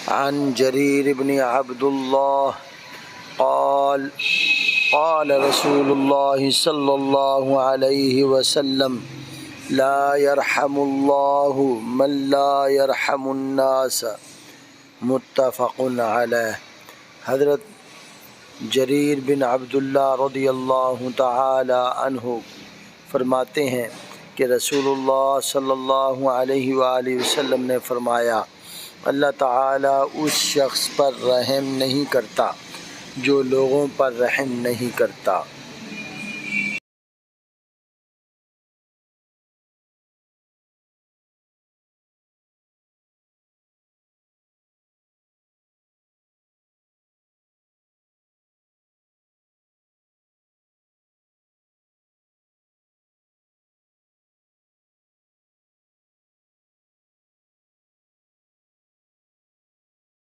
عن جرير بن عبد الله قال قال رسول الله صلى الله عليه وسلم لا يرحم الله من لا يرحم الناس متفق علیہ۔ حضرت جریر بن عبداللہ رضی اللہ تعالی عنہ فرماتے ہیں کہ رسول اللہ صلی اللہ علیہ وآلہ وسلم نے فرمایا، اللہ تعالیٰ اس شخص پر رحم نہیں کرتا جو لوگوں پر رحم نہیں کرتا۔